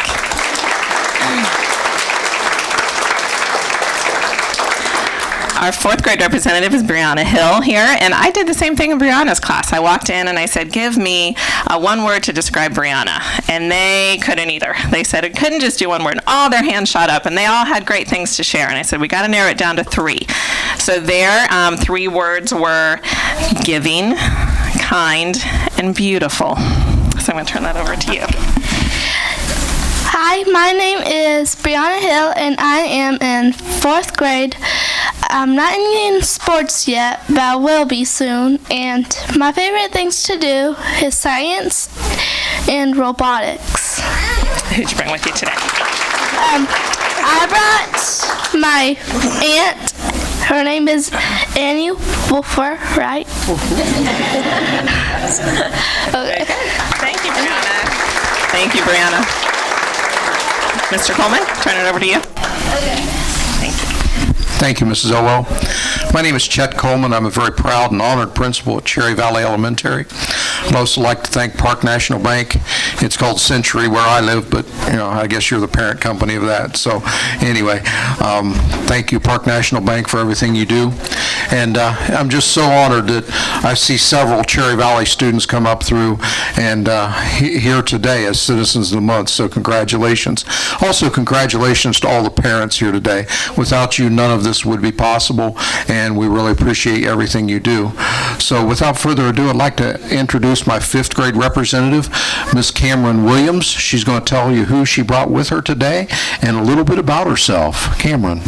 S26: Our 4th grade representative is Brianna Hill here, and I did the same thing in Brianna's class. I walked in and I said, give me one word to describe Brianna, and they couldn't either. They said it couldn't just do one word, and all their hands shot up, and they all had great things to share, and I said, we got to narrow it down to 3. So their 3 words were giving, kind, and beautiful. So I'm going to turn that over to you.
S3: Hi, my name is Brianna Hill, and I am in 4th grade. I'm not in sports yet, but I will be soon. And my favorite things to do is science and robotics.
S26: Who'd you bring with you today?
S3: I brought my aunt. Her name is Annie Wolfer, right?
S26: Okay. Thank you, Brianna. Thank you, Brianna. Mr. Coleman, turn it over to you. Thank you.
S5: Thank you, Mrs. Olwell. My name is Chet Coleman. I'm a very proud and honored principal at Cherry Valley Elementary. I'd also like to thank Park National Bank. It's called Century where I live, but I guess you're the parent company of that. So anyway, thank you, Park National Bank, for everything you do. And I'm just so honored that I see several Cherry Valley students come up through and here today as Citizens of the Month. So congratulations. Also, congratulations to all the parents here today. Without you, none of this would be possible, and we really appreciate everything you do. So without further ado, I'd like to introduce my 5th grade representative, Miss Cameron Williams. She's going to tell you who she brought with her today and a little bit about herself. Cameron.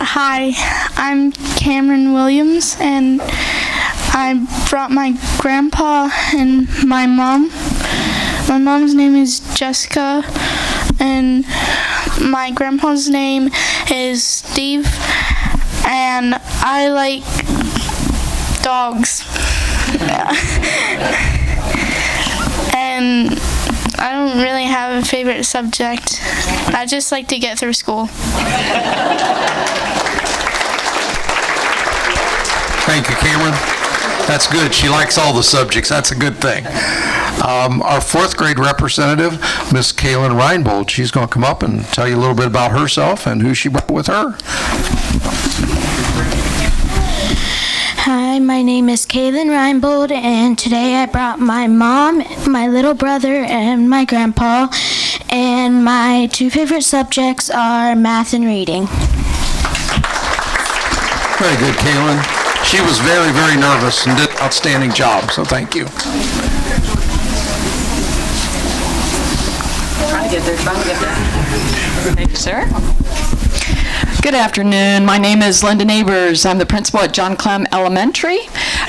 S3: Hi, I'm Cameron Williams, and I brought my grandpa and my mom. My mom's name is Jessica, and my grandpa's name is Steve, and I like dogs. And I don't really have a favorite subject. I just like to get through school.
S5: Thank you, Cameron. That's good. She likes all the subjects. That's a good thing. Our 4th grade representative, Miss Kaylin Reinbold, she's going to come up and tell you a little bit about herself and who she brought with her.
S23: Hi, my name is Kaylin Reinbold, and today I brought my mom, my little brother, and my grandpa, and my 2 favorite subjects are math and reading.
S5: Very good, Kaylin. She was very, very nervous and did an outstanding job, so thank you.
S2: Trying to get there. Thank you, sir.
S8: Good afternoon. My name is Linda Neighbors. I'm the principal at John Clem Elementary,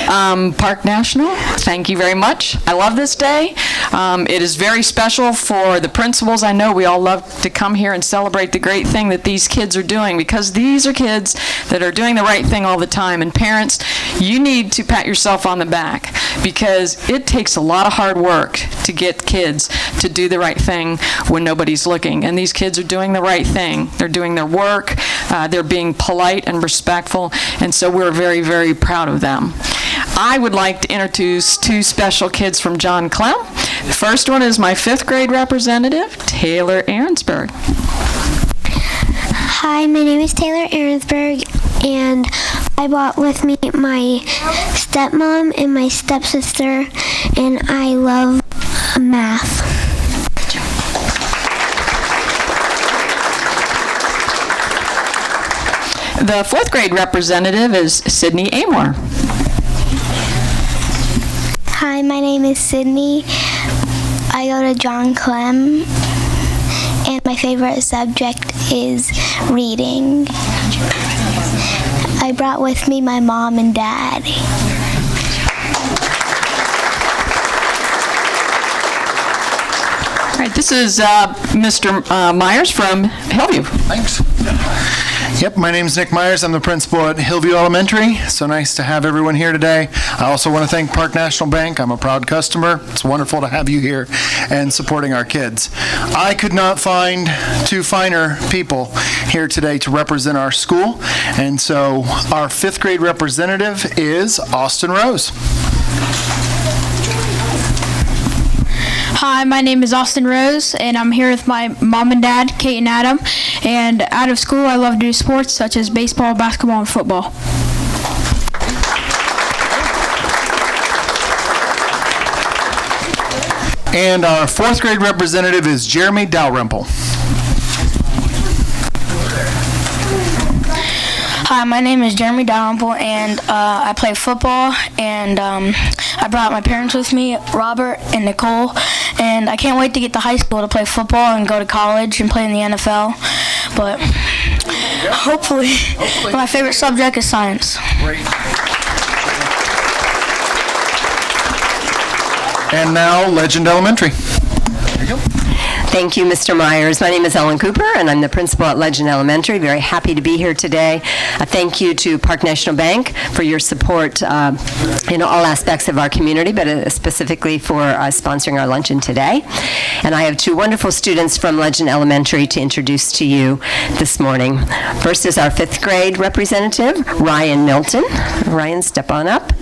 S8: Park National. Thank you very much. I love this day. It is very special for the principals. I know we all love to come here and celebrate the great thing that these kids are doing, because these are kids that are doing the right thing all the time. And parents, you need to pat yourself on the back, because it takes a lot of hard work to get kids to do the right thing when nobody's looking. And these kids are doing the right thing. They're doing their work. They're being polite and respectful, and so we're very, very proud of them. I would like to introduce 2 special kids from John Clem. The first one is my 5th grade representative, Taylor Ahrensberg.
S23: Hi, my name is Taylor Ahrensberg, and I brought with me my stepmom and my stepsister, and I love math.
S8: The 4th grade representative is Sydney Amor.
S23: Hi, my name is Sydney. I go to John Clem, and my favorite subject is reading. I brought with me my mom and dad.
S8: All right, this is Mr. Myers from Hillview.
S9: Thanks. Yep, my name's Nick Myers. I'm the principal at Hillview Elementary. So nice to have everyone here today. I also want to thank Park National Bank. I'm a proud customer. It's wonderful to have you here and supporting our kids. I could not find two finer people here today to represent our school, and so our 5th grade representative is Austin Rose.
S10: Hi, my name is Austin Rose, and I'm here with my mom and dad, Kate and Adam. And out of school, I love to do sports such as baseball, basketball, and football.
S9: And our 4th grade representative is Jeremy Dalrymple.
S10: Hi, my name is Jeremy Dalrymple, and I play football, and I brought my parents with me, Robert and Nicole, and I can't wait to get to high school to play football and go to college and play in the NFL, but hopefully my favorite subject is science.
S9: And now, Legend Elementary.
S11: Thank you, Mr. Myers. My name is Ellen Cooper, and I'm the principal at Legend Elementary. Very happy to be here today. A thank you to Park National Bank for your support in all aspects of our community, but specifically for sponsoring our luncheon today. And I have two wonderful students from Legend Elementary to introduce to you this morning. First is our 5th grade representative, Ryan Milton. Ryan, step on up.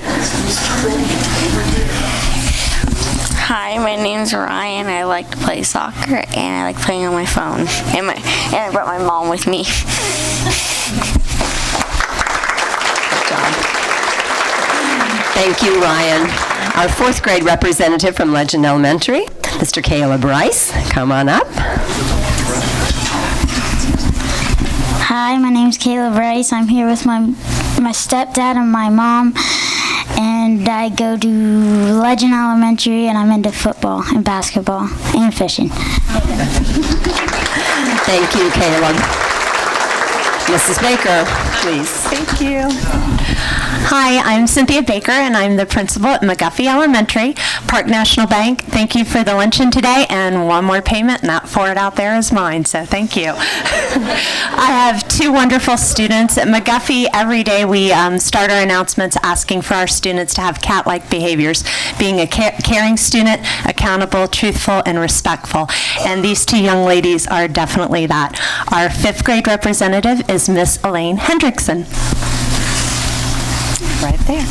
S12: Hi, my name's Ryan. I like to play soccer, and I like playing on my phone. And I brought my mom with me.
S11: Thank you, Ryan. Our 4th grade representative from Legend Elementary, Mr. Caleb Rice. Come on up.
S23: Hi, my name's Caleb Rice. I'm here with my stepdad and my mom, and I go to Legend Elementary, and I'm into football and basketball and fishing.
S11: Thank you, Caleb. Mrs. Baker, please.
S13: Thank you. Hi, I'm Cynthia Baker, and I'm the principal at McGuffey Elementary, Park National Bank. Thank you for the luncheon today, and one more payment, and that forward out there is mine, so thank you. I have two wonderful students at McGuffey. Every day we start our announcements asking for our students to have cat-like behaviors, being a caring student, accountable, truthful, and respectful. And these two young ladies are definitely that. Our 5th grade representative is Miss Elaine Hendrickson. Right there.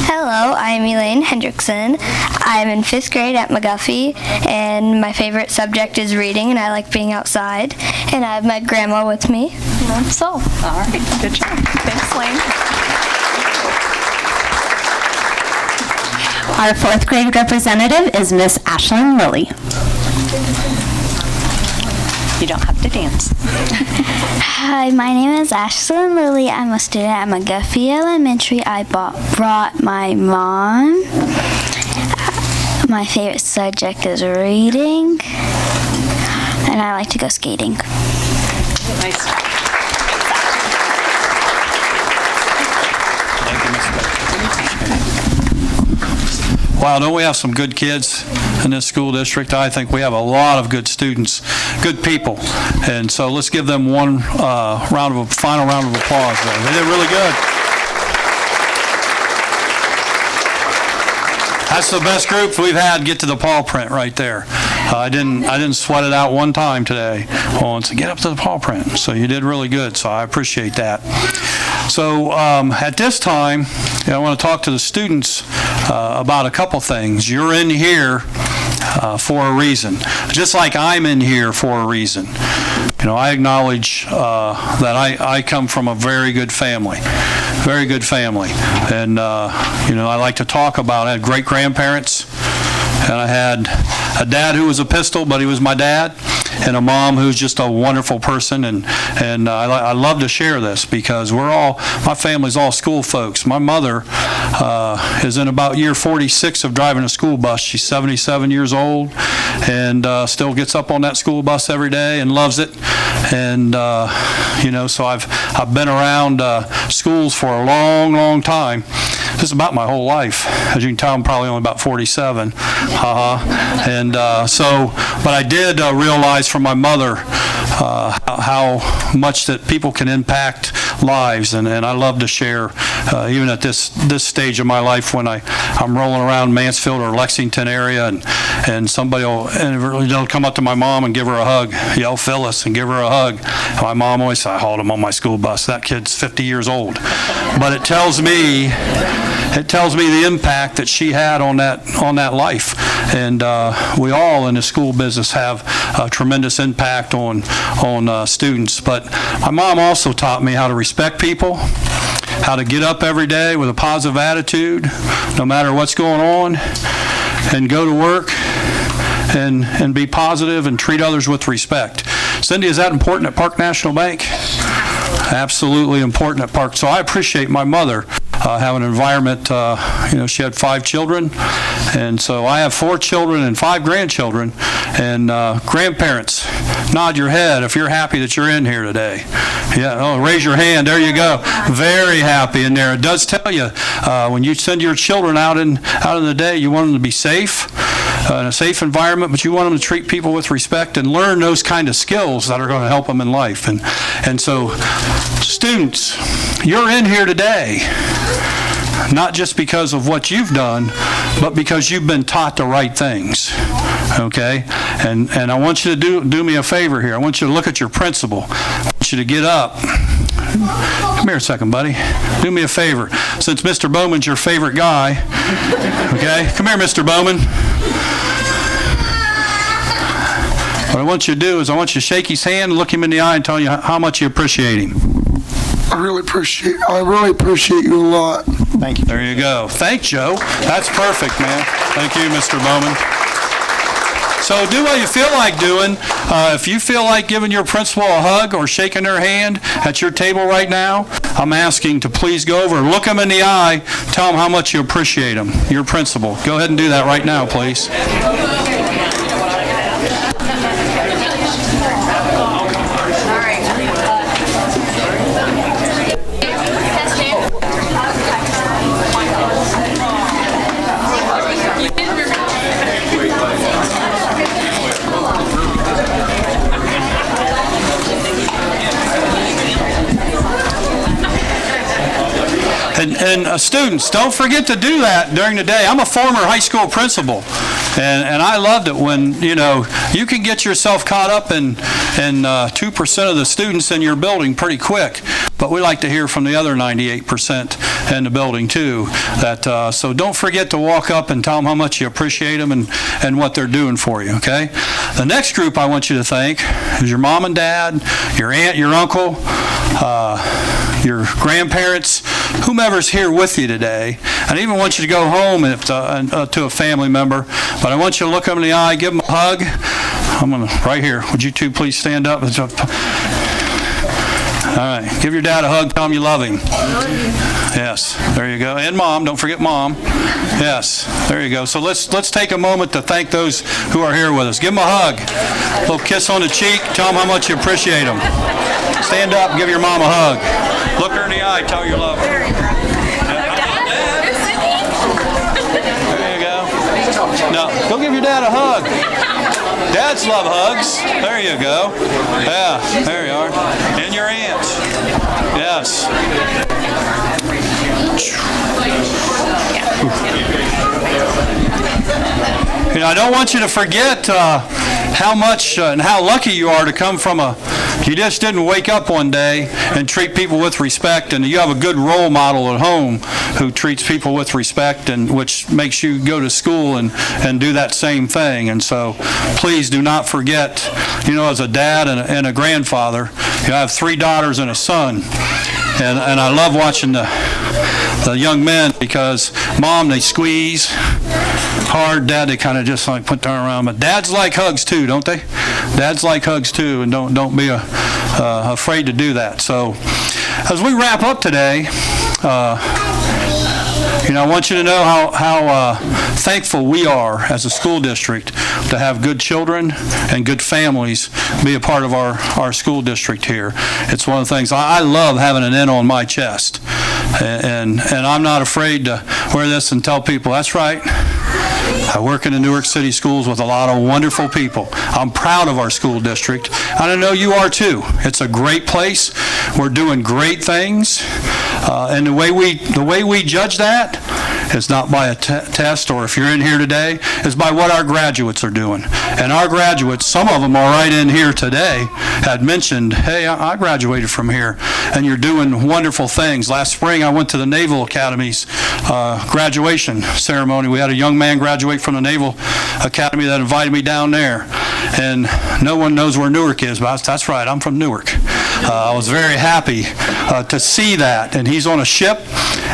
S21: Hello, I'm Elaine Hendrickson. I'm in 5th grade at McGuffey, and my favorite subject is reading, and I like being outside. And I have my grandma with me. So,
S26: all right, good job. Thanks, Elaine.
S13: Our 4th grade representative is Miss Ashlyn Lilly. You don't have to dance.
S23: Hi, my name is Ashlyn Lilly. I'm a student at McGuffey Elementary. I brought my mom. My favorite subject is reading, and I like to go skating.
S26: Nice.
S4: Wow, don't we have some good kids in this school district? I think we have a lot of good students, good people. And so let's give them one final round of applause. They did really good. That's the best group we've had get to the paw print right there. I didn't sweat it out one time today on to get up to the paw print. So you did really good. So I appreciate that. So at this time, I want to talk to the students about a couple things. You're in here for a reason, just like I'm in here for a reason. You know, I acknowledge that I come from a very good family, and you know, I like to talk about. I had great grandparents, and I had a dad who was a pistol, but he was my dad, and a mom who's just a wonderful person, and I love to share this because my family's all school folks. My mother is in about year 46 of driving a school bus. She's 77 years old and still gets up on that school bus every day and loves it. And you know, so I've been around schools for a long time. this is about my whole life. As you can tell, I'm probably only about 47. And but I did realize from my mother how much that people can impact lives, and I love to share, even at this stage of my life when I'm rolling around Mansfield or Lexington area, and somebody will come up to my mom and give her a hug, yell Phyllis, and give her a hug. And my mom always said, I hauled him on my school bus. That kid's 50 years old. But it tells me the impact that she had on that life. And we all in the school business have a tremendous impact on students. But my mom also taught me how to respect people, how to get up every day with a positive attitude, no matter what's going on, and go to work and be positive and treat others with respect. Cindy, is that important at Park National Bank? Absolutely important at Park. So I appreciate my mother having an environment. She had 5 children, and so I have 4 children and 5 grandchildren. And grandparents, nod your head if you're happy that you're in here today. Yeah, oh, raise your hand. There you go. Very happy in there. It does tell you when you send your children out in the day, you want them to be safe. In a safe environment, but you want them to treat people with respect and learn those kind of skills that are going to help them in life. And so, students, you're in here today, not just because of what you've done, but because you've been taught the right things. Okay? And I want you to do me a favor here. I want you to look at your principal. I want you to get up. Come here a second, buddy. Do me a favor. Since Mr. Bowman's your favorite guy, okay? Come here, Mr. Bowman. What I want you to do is I want you to shake his hand, look him in the eye, and tell you how much you appreciate him.
S14: I really appreciate you a lot.
S4: Thank you. There you go. Thanks, Joe. That's perfect, man. Thank you, Mr. Bowman. So do what you feel like doing. If you feel like giving your principal a hug or shaking their hand at your table right now, I'm asking to please go over, look them in the eye, tell them how much you appreciate them, your principal. Go ahead and do that right now, please. And students, don't forget to do that during the day. I'm a former high school principal, and I loved it when, you can get yourself caught up in 2% of the students in your building pretty quick. But we like to hear from the other 98% in the building too. So don't forget to walk up and tell them how much you appreciate them and what they're doing for you, okay? The next group I want you to thank is your mom and dad, your aunt, your uncle, your grandparents, whomever's here with you today. I even want you to go home to a family member, but I want you to look them in the eye, give them a hug. Right here. Would you two please stand up? All right. Give your dad a hug. Tell him you love him. Yes. There you go. And mom. Don't forget mom. Yes. There you go. So let's take a moment to thank those who are here with us. Give them a hug. A little kiss on the cheek. Tell them how much you appreciate them. Stand up and give your mom a hug. Look her in the eye. Tell her you love her. There you go. No. Go give your dad a hug. Dads love hugs. There you go. Yeah, there you are. And your aunt. Yes. I don't want you to forget how much and how lucky you are to come from you just didn't wake up one day and treat people with respect, and you have a good role model at home who treats people with respect, and which makes you go to school and do that same thing. And so please do not forget, as a dad and a grandfather, I have 3 daughters and a son, and I love watching the young men, because mom, they squeeze hard. Dad, they kind of just like put their arm around. But dads like hugs too, don't they? Dads like hugs too, and don't be afraid to do that. So as we wrap up today, I want you to know how thankful we are as a school district to have good children and good families be a part of our school district here. It's one of the things I love, having an N on my chest. And I'm not afraid to wear this and tell people, that's right. I work in the Newark City Schools with a lot of wonderful people. I'm proud of our school district, and I know you are too. It's a great place. We're doing great things, and the way we judge that is not by a test, or if you're in here today, is by what our graduates are doing. And our graduates, some of them are right in here today, had mentioned, hey, I graduated from here, and you're doing wonderful things. Last spring, I went to the Naval Academy's graduation ceremony. We had a young man graduate from the Naval Academy that invited me down there. And no one knows where Newark is, but that's right, I'm from Newark. I was very happy to see that. And he's on a ship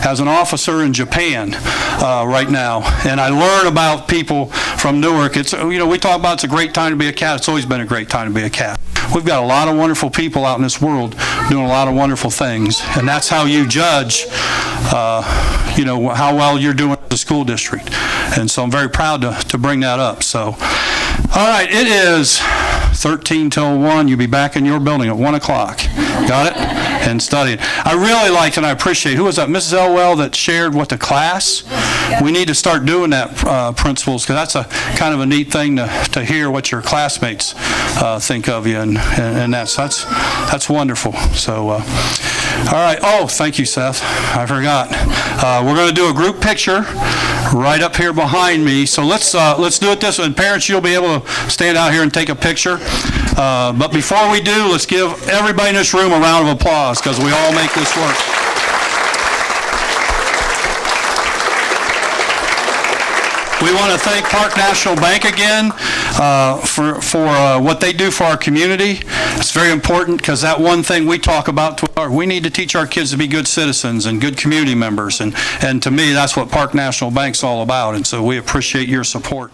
S4: as an officer in Japan right now. And I learn about people from Newark. It's, we talk about it's a great time to be a cat. It's always been a great time to be a cat. We've got a lot of wonderful people out in this world doing a lot of wonderful things. And that's how you judge, how well you're doing as a school district. And so I'm very proud to bring that up. So, all right, it is 13 till 1. You'll be back in your building at 1 o'clock. Got it? And studying. I really liked and I appreciate, who was that, Mrs. Elwell, that shared with the class? We need to start doing that, principals, because that's a kind of a neat thing to hear what your classmates think of you, and that's wonderful. So, all right. Oh, thank you, Seth. I forgot. We're going to do a group picture right up here behind me. So let's do it this way. And parents, you'll be able to stand out here and take a picture. But before we do, let's give everybody in this room a round of applause, because we all make this work. We want to thank Park National Bank again for what they do for our community. It's very important, because that one thing we talk about, we need to teach our kids to be good citizens and good community members. And to me, that's what Park National Bank's all about. And so we appreciate your support.